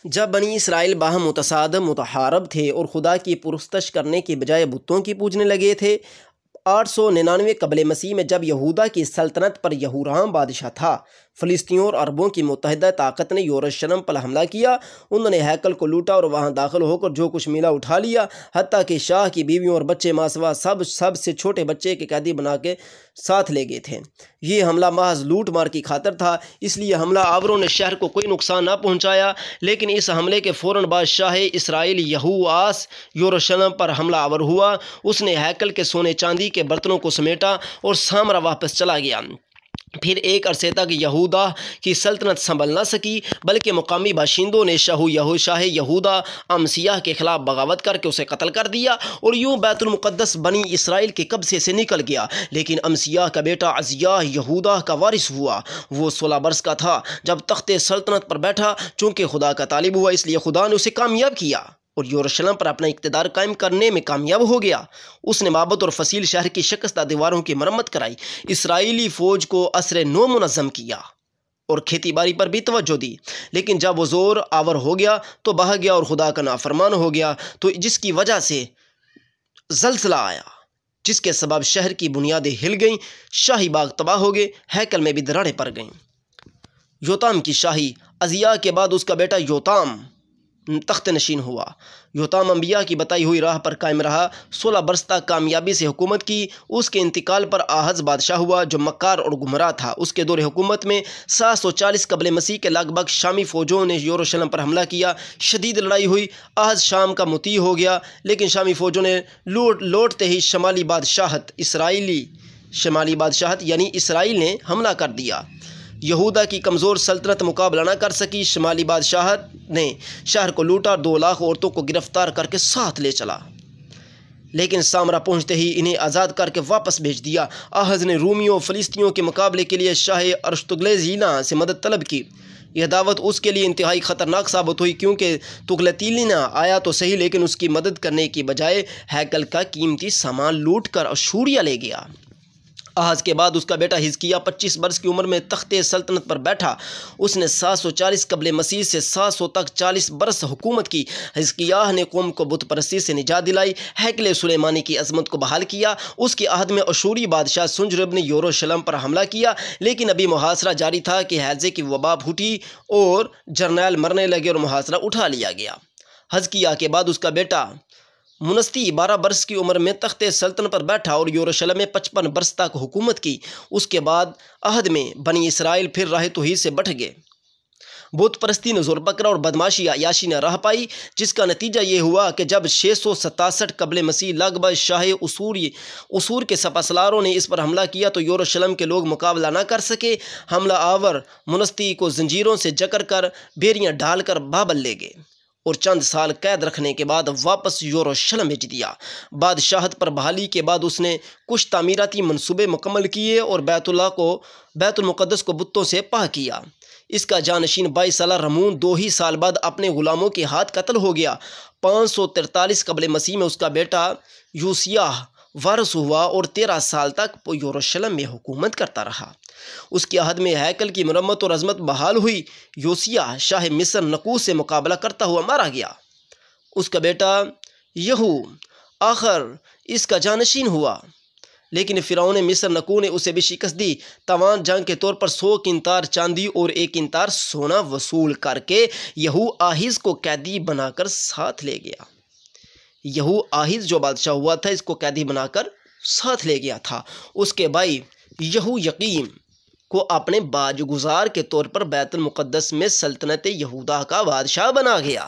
جب بنی اسرائیل باہم متصادم متحارب تھے اور خدا کی پرستش کرنے کی بجائے بتوں کی پوجنے لگے تھے، 899 قبل مسیح میں جب یہودا کی سلطنت پر یہورام بادشاہ تھا، فلسطینیوں اور عربوں کی متحدہ طاقت نے یروشلم پر حملہ کیا۔ انہوں نے ہیکل کو لوٹا اور وہاں داخل ہو کر جو کچھ ملا اٹھا لیا، حتیٰ کہ شاہ کی بیویوں اور بچے ماسوا سب سے چھوٹے بچے کے قیدی بنا کے ساتھ لے گئے تھے۔ یہ حملہ محض لوٹ مار کی خاطر تھا، اس لیے حملہ آوروں نے شہر کو کوئی نقصان نہ پہنچایا، لیکن اس حملے کے فوراً بعد شاہ اسرائیل یہوآس یروشلم پر حملہ آور ہوا۔ اس نے ہیکل کے سونے چاندی کے برتنوں کو سمیٹا اور سامرا واپس چلا گیا۔ پھر ایک عرصے تک یہودا کی سلطنت سنبھل نہ سکی، بلکہ مقامی باشندوں نے شاہ یہودا امسیاہ کے خلاف بغاوت کر کے اسے قتل کر دیا، اور یوں بیت المقدس بنی اسرائیل کے قبضے سے نکل گیا۔ لیکن امسیاہ کا بیٹا عزیاہ یہودا کا وارث ہوا۔ وہ 16 برس کا تھا جب تخت سلطنت پر بیٹھا۔ چونکہ خدا کا طالب ہوا، اس لیے خدا نے اسے کامیاب کیا اور یروشلم پر اپنا اقتدار قائم کرنے میں کامیاب ہو گیا۔ اس نے معبد اور فصیل شہر کی شکستہ دیواروں کی مرمت کرائی، اسرائیلی فوج کو عصر نو منظم کیا اور کھیتی باڑی پر بھی توجہ دی۔ لیکن جب وہ زور آور ہو گیا تو بہہ گیا اور خدا کا نافرمان ہو گیا، تو جس کی وجہ سے زلزلہ آیا، جس کے سبب شہر کی بنیادیں ہل گئیں، شاہی باغ تباہ ہو گئے، ہیکل میں بھی دراڑیں پڑ گئیں۔ یوتام کی شاہی۔ عزیاہ کے بعد اس کا بیٹا یوتام تخت نشین ہوا۔ یوتام انبیاء کی بتائی ہوئی راہ پر قائم رہا، 16 برس تک کامیابی سے حکومت کی۔ اس کے انتقال پر آحز بادشاہ ہوا جو مکار اور گمراہ تھا۔ اس کے دور حکومت میں 740 قبل مسیح کے لگ بھگ شامی فوجوں نے یروشلم پر حملہ کیا، شدید لڑائی ہوئی۔ آحز شام کا مطیع ہو گیا، لیکن شامی فوجوں نے لوٹتے ہی شمالی بادشاہت یعنی اسرائیل نے حملہ کر دیا۔ یہودا کی کمزور سلطنت مقابلہ نہ کر سکی۔ شمالی بادشاہت نے شہر کو لوٹا، 2 لاکھ عورتوں کو گرفتار کر کے ساتھ لے چلا، لیکن سامرا پہنچتے ہی انہیں آزاد کر کے واپس بھیج دیا۔ آحز نے رومیوں فلسطینیوں کے مقابلے کے لیے شاہ ارشتگلزینا سے مدد طلب کی۔ یہ دعوت اس کے لیے انتہائی خطرناک ثابت ہوئی، کیونکہ تغلتیلینا آیا تو صحیح، لیکن اس کی مدد کرنے کی بجائے ہیکل کا قیمتی سامان لوٹ کر اشوریا لے گیا۔ آحز کے بعد اس کا بیٹا حزقیہ 25 برس کی عمر میں تخت سلطنت پر بیٹھا۔ اس نے 740 قبل مسیح سے 700 تک 40 برس حکومت کی۔ حزقیہ نے قوم کو بت پرستی سے نجات دلائی، ہیکل سلیمانی کی عظمت کو بحال کیا۔ اس کے عہد میں اشوری بادشاہ سنجرب نے یروشلم پر حملہ کیا، لیکن ابھی محاصرہ جاری تھا کہ ہیضے کی وبا پھوٹی اور جرنیل مرنے لگے اور محاصرہ اٹھا لیا گیا۔ حزقیہ کے بعد اس کا بیٹا منستی 12 برس کی عمر میں تخت سلطنت پر بیٹھا اور یروشلم میں 55 برس تک حکومت کی۔ اس کے بعد عہد میں بنی اسرائیل پھر راہ توحید سے بٹھ گئے۔ بت پرستی نے زور پکڑا اور بدماشی عیاشی نے راہ پائی، جس کا نتیجہ یہ ہوا کہ جب 667 قبل مسیح لگ بھگ شاہ اسور کے سپہ سالاروں نے اس پر حملہ کیا تو یروشلم کے لوگ مقابلہ نہ کر سکے۔ حملہ آور منستی کو زنجیروں سے جکڑ کر بیریاں ڈال کر بابل لے گئے اور چند سال قید رکھنے کے بعد واپس یروشلم بھیج دیا۔ بادشاہت پر بحالی کے بعد اس نے کچھ تعمیراتی منصوبے مکمل کیے اور بیت المقدس کو بتوں سے پاک کیا۔ اس کا جانشین 22 سالہ رمون 2 ہی سال بعد اپنے غلاموں کے ہاتھ قتل ہو گیا۔ 543 قبل مسیح میں اس کا بیٹا یوسیاہ وارث ہوا اور 13 سال تک وہ یروشلم میں حکومت کرتا رہا۔ اس کے عہد میں ہیکل کی مرمت اور عظمت بحال ہوئی۔ یوسیاہ شاہ مصر نکوش سے مقابلہ کرتا ہوا مارا گیا۔ اس کا بیٹا یہو آخر اس کا جانشین ہوا، لیکن فرعون مصر نکو نے اسے بھی شکست دی۔ تاوان جنگ کے طور پر 100 قنطار چاندی اور 1 قنطار سونا وصول کر کے یہو آحز کو قیدی بنا کر ساتھ لے گیا۔ یہو آحز جو بادشاہ ہوا تھا اس کو قیدی بنا کر ساتھ لے گیا تھا۔ اس کے بھائی یہو یقیم کو اپنے باج گزار کے طور پر بیت المقدس میں سلطنت یہودا کا بادشاہ بنا گیا۔